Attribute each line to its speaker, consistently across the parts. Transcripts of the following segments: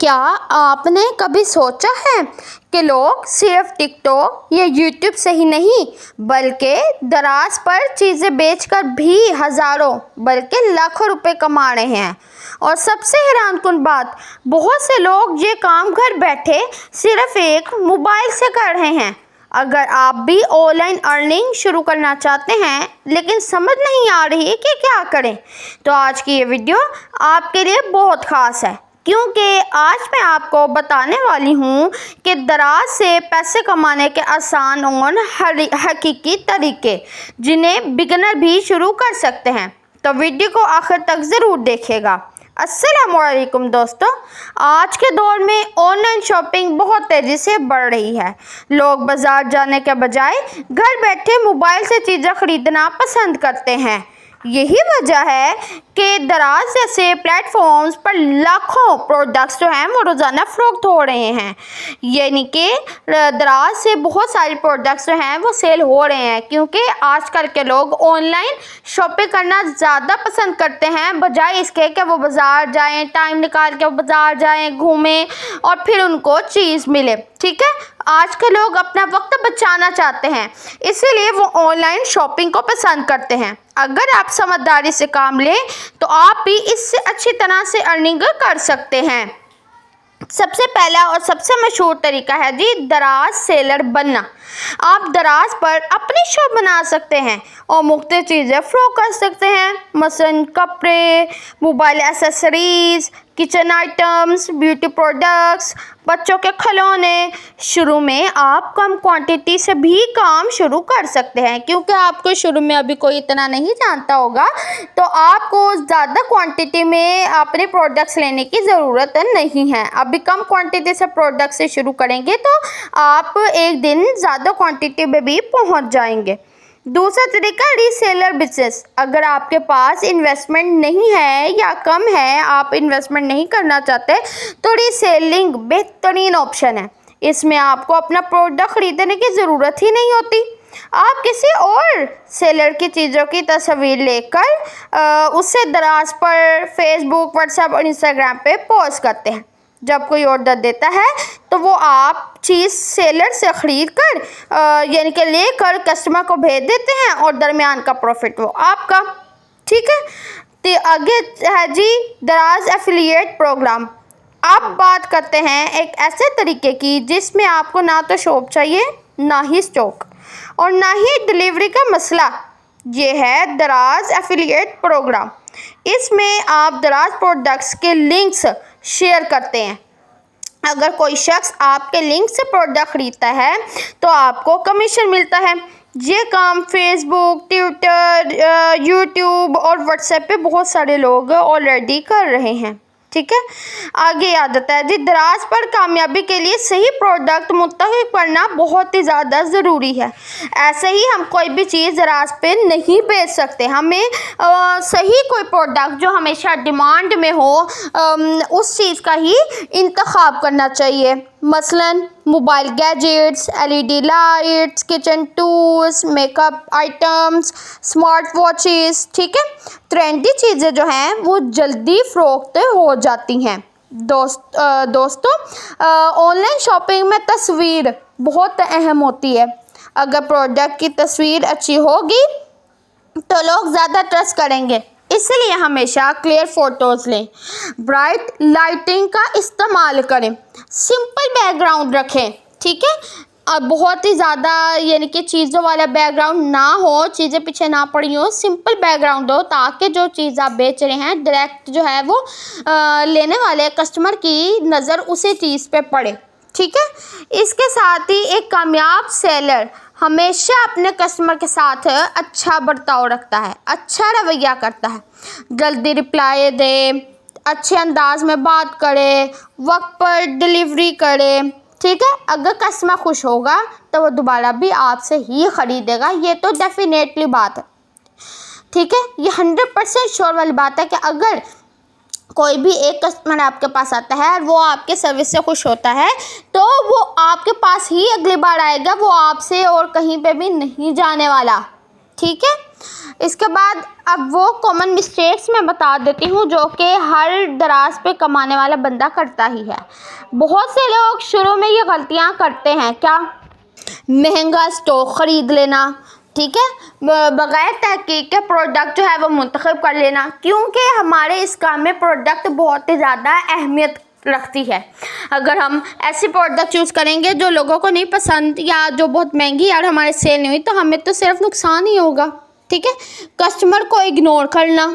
Speaker 1: کیا آپ نے کبھی سوچا ہے کہ لوگ صرف ٹک ٹاک یا یوٹیوب سے ہی نہیں بلکہ دراز پر چیزیں بیچ کر بھی ہزاروں بلکہ لاکھوں روپے کما رہے ہیں؟ اور سب سے حیران کن بات، بہت سے لوگ یہ کام گھر بیٹھے صرف ایک موبائل سے کر رہے ہیں۔ اگر آپ بھی آن لائن ارننگ شروع کرنا چاہتے ہیں لیکن سمجھ نہیں آ رہی کہ کیا کریں، تو آج کی یہ ویڈیو آپ کے لیے بہت خاص ہے، کیونکہ آج میں آپ کو بتانے والی ہوں کہ دراز سے پیسے کمانے کے آسان اور حقیقی طریقے جنہیں بگنر بھی شروع کر سکتے ہیں۔ تو ویڈیو کو آخر تک ضرور دیکھیے گا۔ السلام علیکم دوستو، آج کے دور میں آن لائن شاپنگ بہت تیزی سے بڑھ رہی ہے۔ لوگ بازار جانے کے بجائے گھر بیٹھے موبائل سے چیزیں خریدنا پسند کرتے ہیں۔ یہی وجہ ہے کہ دراز جیسے پلیٹ فارمز پر لاکھوں پروڈکٹس جو ہیں وہ روزانہ فروخت ہو رہے ہیں، یعنی کہ دراز سے بہت سارے پروڈکٹس جو ہیں وہ سیل ہو رہے ہیں، کیونکہ آج کل کے لوگ آن لائن شاپنگ کرنا زیادہ پسند کرتے ہیں بجائے اس کے کہ وہ بازار جائیں، ٹائم نکال کے وہ بازار جائیں، گھومیں اور پھر ان کو چیز ملے۔ ٹھیک ہے، آج کے لوگ اپنا وقت بچانا چاہتے ہیں، اسی لیے وہ آن لائن شاپنگ کو پسند کرتے ہیں۔ اگر آپ سمجھداری سے کام لیں تو آپ بھی اس سے اچھی طرح سے ارننگ کر سکتے ہیں۔ سب سے پہلا اور سب سے مشہور طریقہ ہے دراز سیلر بننا۔ آپ دراز پر اپنی شاپ بنا سکتے ہیں اور مختلف چیزیں فروخت کر سکتے ہیں، مثلاً کپڑے، mobile accessories, kitchen items, beauty products, بچوں کے کھلونے۔ شروع میں آپ کم کوانٹٹی سے بھی کام شروع کر سکتے ہیں، کیونکہ آپ کو شروع میں ابھی کوئی اتنا نہیں جانتا ہوگا، تو آپ کو زیادہ کوانٹٹی میں اپنے پروڈکٹس لینے کی ضرورت نہیں ہے۔ ابھی کم کوانٹٹی سے پروڈکٹ سے شروع کریں گے تو آپ ایک دن زیادہ کوانٹٹی میں بھی پہنچ جائیں گے۔ دوسرا طریقہ ری سیلر بزنس۔ اگر آپ کے پاس انویسٹمنٹ نہیں ہے یا کم ہے، آپ انویسٹمنٹ نہیں کرنا چاہتے، تو ری سیلنگ بہترین آپشن ہے۔ اس میں آپ کو اپنا پروڈکٹ خریدنے کی ضرورت ہی نہیں ہوتی۔ آپ کسی اور سیلر کی چیزوں کی تصویر لے کر اسے دراز پر فیس بک، واٹس ایپ اور انسٹاگرام پہ پوسٹ کرتے ہیں۔ جب کوئی آرڈر دیتا ہے تو وہ آپ چیز سیلر سے خرید کر یعنی کہ لے کر کسٹمر کو بھیج دیتے ہیں اور درمیان کا پروفٹ وہ آپ کا۔ ٹھیک ہے، تو آگے ہے دراز ایفیلیٹ پروگرام۔ آپ بات کرتے ہیں ایک ایسے طریقے کی جس میں آپ کو نہ تو شاپ چاہیے، نہ ہی اسٹاک اور نہ ہی ڈیلیوری کا مسئلہ۔ یہ ہے دراز ایفیلیٹ پروگرام۔ اس میں آپ دراز پروڈکٹس کے لنکس شیئر کرتے ہیں۔ اگر کوئی شخص آپ کے لنک سے پروڈکٹ خریدتا ہے تو آپ کو کمیشن ملتا ہے۔ یہ کام فیس بک، ٹویٹر، یوٹیوب اور واٹس ایپ پہ بہت سارے لوگ آلریڈی کر رہے ہیں۔ ٹھیک ہے، آگے آ جاتا ہے دراز پر کامیابی کے لیے صحیح پروڈکٹ منتخب کرنا بہت ہی زیادہ ضروری ہے۔ ایسے ہی ہم کوئی بھی چیز دراز پہ نہیں بیچ سکتے۔ ہمیں صحیح کوئی پروڈکٹ جو ہمیشہ ڈیمانڈ میں ہو اس چیز کا ہی انتخاب کرنا چاہیے، مثلاً mobile gadgets, LED lights, kitchen tools, make up items, smart watches. ٹھیک ہے، ٹرینڈی چیزیں جو ہیں وہ جلدی فروخت ہو جاتی ہیں۔ دوستو، آن لائن شاپنگ میں تصویر بہت اہم ہوتی ہے۔ اگر پروڈکٹ کی تصویر اچھی ہوگی تو لوگ زیادہ ٹرسٹ کریں گے، اس لیے ہمیشہ کلیئر فوٹوز لیں، برائٹ لائٹنگ کا استعمال کریں، سمپل بیک گراؤنڈ رکھیں۔ ٹھیک ہے، اور بہت ہی زیادہ یعنی کہ چیزوں والا بیک گراؤنڈ نہ ہو، چیزیں پیچھے نہ پڑی ہوں، سمپل بیک گراؤنڈ ہو تاکہ جو چیز آپ بیچ رہے ہیں ڈائریکٹ جو ہے وہ لینے والے کسٹمر کی نظر اسی چیز پہ پڑے۔ ٹھیک ہے، اس کے ساتھ ہی ایک کامیاب سیلر ہمیشہ اپنے کسٹمر کے ساتھ اچھا برتاؤ رکھتا ہے، اچھا رویہ کرتا ہے، جلدی رپلائی دے، اچھے انداز میں بات کرے، وقت پر ڈیلیوری کرے۔ ٹھیک ہے، اگر کسٹمر خوش ہوگا تو وہ دوبارہ بھی آپ سے ہی خریدے گا، یہ تو ڈیفینیٹلی بات ہے۔ ٹھیک ہے، یہ 100% شور والی بات ہے کہ اگر کوئی بھی ایک کسٹمر آپ کے پاس آتا ہے اور وہ آپ کے سروس سے خوش ہوتا ہے تو وہ آپ کے پاس ہی اگلی بار آئے گا، وہ آپ سے اور کہیں پہ بھی نہیں جانے والا۔ ٹھیک ہے، اس کے بعد اب وہ کامن مسٹیکس میں بتا دیتی ہوں جو کہ ہر دراز پہ کمانے والا بندہ کرتا ہی ہے۔ بہت سے لوگ شروع میں یہ غلطیاں کرتے ہیں، کیا؟ مہنگا اسٹاک خرید لینا، ٹھیک ہے، بغیر تحقیق کے پروڈکٹ جو ہے وہ منتخب کر لینا، کیونکہ ہمارے اس کام میں پروڈکٹ بہت ہی زیادہ اہمیت رکھتی ہے۔ اگر ہم ایسی پروڈکٹ چوز کریں گے جو لوگوں کو نہیں پسند یا جو بہت مہنگی اور ہمارے سیل نہیں ہوئی تو ہمیں تو صرف نقصان ہی ہوگا، ٹھیک ہے۔ کسٹمر کو اگنور کرنا،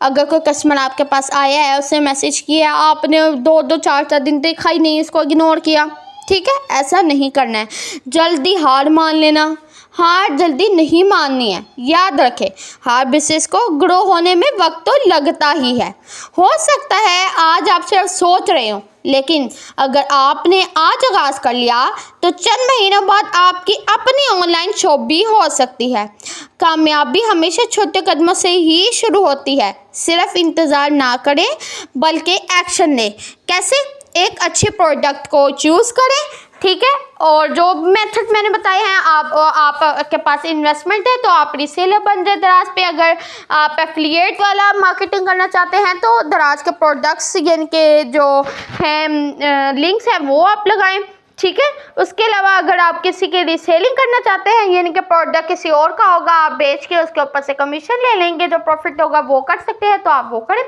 Speaker 1: اگر کوئی کسٹمر آپ کے پاس آیا ہے، اسے میسج کیا، آپ نے 2 4 دن دیکھا ہی نہیں، اس کو اگنور کیا، ٹھیک ہے، ایسا نہیں کرنا ہے۔ جلدی ہار مان لینا، ہار جلدی نہیں ماننی ہے، یاد رکھیں ہر بزنس کو گرو ہونے میں وقت تو لگتا ہی ہے۔ ہو سکتا ہے آج آپ صرف سوچ رہے ہوں، لیکن اگر آپ نے آج آغاز کر لیا تو چند مہینوں بعد آپ کی اپنی آن لائن شاپ بھی ہو سکتی ہے۔ کامیابی ہمیشہ چھوٹے قدموں سے ہی شروع ہوتی ہے، صرف انتظار نہ کریں بلکہ ایکشن لیں۔ کیسے؟ ایک اچھے پروڈکٹ کو چوز کریں، ٹھیک ہے، اور جو میتھڈ میں نے بتائے ہیں، آپ کے پاس انویسٹمنٹ ہے تو آپ ری سیلر بن جائے دراز پہ۔ اگر آپ ایفیلیٹ والا مارکیٹنگ کرنا چاہتے ہیں تو دراز کے پروڈکٹس یعنی کہ جو ہیں لنکس ہیں وہ آپ لگائیں، ٹھیک ہے۔ اس کے علاوہ اگر آپ کسی کی ری سیلنگ کرنا چاہتے ہیں یعنی کہ پروڈکٹ کسی اور کا ہوگا، آپ بیچ کے اس کے اوپر سے کمیشن لے لیں گے، جو پروفٹ ہوگا وہ کر سکتے ہیں تو آپ وہ کریں،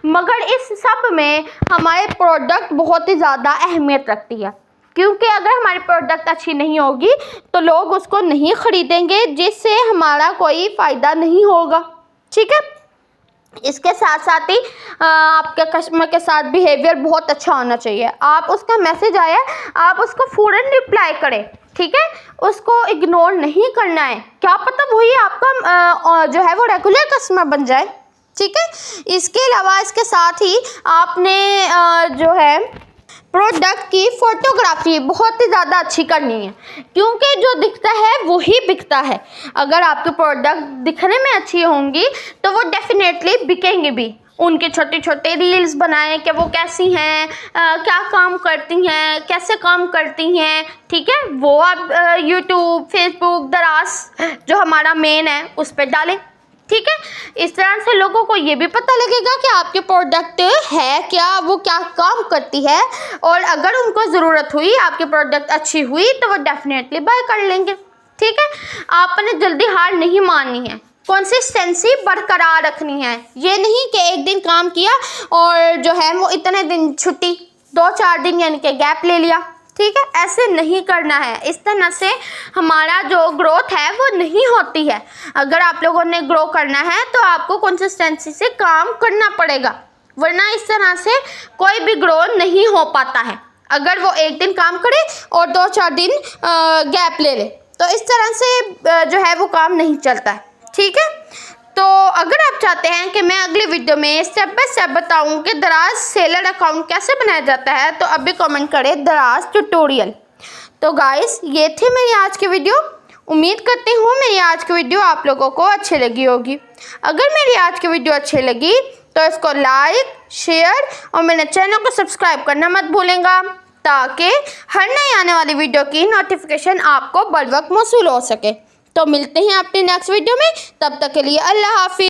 Speaker 1: مگر اس سب میں ہمارے پروڈکٹ بہت ہی زیادہ اہمیت رکھتی ہے، کیونکہ اگر ہماری پروڈکٹ اچھی نہیں ہوگی تو لوگ اس کو نہیں خریدیں گے، جس سے ہمارا کوئی فائدہ نہیں ہوگا، ٹھیک ہے۔ اس کے ساتھ ساتھ ہی آپ کے کسٹمر کے ساتھ بیہیویئر بہت اچھا ہونا چاہیے۔ آپ اس کا میسج آیا آپ اس کو فوراً رپلائی کریں، ٹھیک ہے، اس کو اگنور نہیں کرنا ہے، کیا پتہ وہی آپ کا جو ہے وہ ریگولر کسٹمر بن جائے، ٹھیک ہے۔ اس کے علاوہ اس کے ساتھ ہی آپ نے جو ہے پروڈکٹ کی فوٹوگرافی بہت ہی زیادہ اچھی کرنی ہے، کیونکہ جو دکھتا ہے وہی بکتا ہے۔ اگر آپ کے پروڈکٹ دکھنے میں اچھی ہوں گی تو وہ ڈیفینیٹلی بکیں گے بھی۔ ان کے چھوٹے چھوٹے ریلز بنائیں کہ وہ کیسی ہیں، کیا کام کرتی ہیں، کیسے کام کرتی ہیں، ٹھیک ہے، وہ آپ یوٹیوب، فیس بک، دراز جو ہمارا مین ہے اس پہ ڈالیں، ٹھیک ہے۔ اس طرح سے لوگوں کو یہ بھی پتہ لگے گا کہ آپ کے پروڈکٹ ہے کیا، وہ کیا کام کرتی ہے، اور اگر ان کو ضرورت ہوئی، آپ کی پروڈکٹ اچھی ہوئی تو وہ ڈیفینیٹلی بائی کر لیں گے، ٹھیک ہے۔ آپ نے جلدی ہار نہیں ماننی ہے، کنسسٹنسی برقرار رکھنی ہے۔ یہ نہیں کہ ایک دن کام کیا اور جو ہے وہ اتنے دن چھٹی، 2 4 دن یعنی کہ گیپ لے لیا، ٹھیک ہے، ایسے نہیں کرنا ہے۔ اس طرح سے ہمارا جو گروتھ ہے وہ نہیں ہوتی ہے۔ اگر آپ لوگوں نے گرو کرنا ہے تو آپ کو کنسسٹنسی سے کام کرنا پڑے گا، ورنہ اس طرح سے کوئی بھی گرو نہیں ہو پاتا ہے۔ اگر وہ ایک دن کام کرے اور 2 4 دن گیپ لے لے تو اس طرح سے جو ہے وہ کام نہیں چلتا ہے، ٹھیک ہے۔ تو اگر آپ چاہتے ہیں کہ میں اگلی ویڈیو میں اسٹیپ بائی اسٹیپ بتاؤں کہ دراز سیلر اکاؤنٹ کیسے بنایا جاتا ہے تو ابھی کمنٹ کریں دراز ٹیوٹوریل۔ تو گائز یہ تھی میری آج کی ویڈیو، امید کرتی ہوں میری آج کی ویڈیو آپ لوگوں کو اچھی لگی ہوگی۔ اگر میری آج کی ویڈیو اچھی لگی تو اس کو لائک، شیئر اور میرے چینل کو سبسکرائب کرنا مت بھولیں گا، تاکہ ہر نئی آنے والی ویڈیو کی نوٹیفیکیشن آپ کو بر وقت موصول ہو سکے۔ تو ملتے ہیں اپنی نیکسٹ ویڈیو میں، تب تک کے لیے اللہ حافظ۔